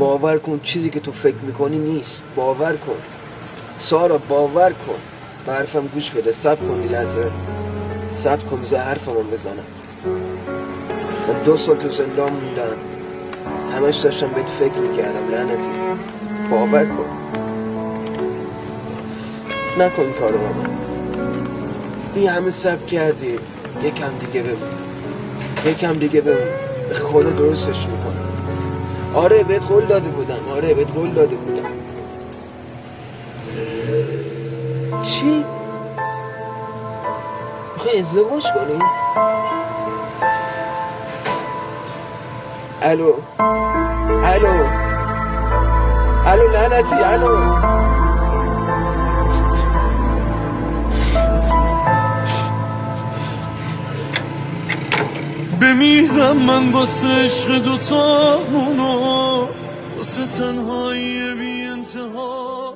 باور کن چیزی که تو فکر میکنی نیست. باور کن سارا، باور کن. به حرفم گوش بده. صبر کن یه لحظه، صبر کن بذار حرفمو بزنم. من 2 سال تو زندان موندم، همش داشتم بهت فکر میکردم. لعنتی باور کن. نکن این کارو بابا. این همه صبر کردی، یکم دیگه بمون، یکم دیگه بمون. به خدا درستش میکنم. آره بهت قول داده بودم، آره بهت قول داده بودم. چی؟ میخوای ازدواج کنی؟ الو الو الو لعنتی الو. بمیرم من واسه عشق دوتامونو، واسه تنهایی بی انتها.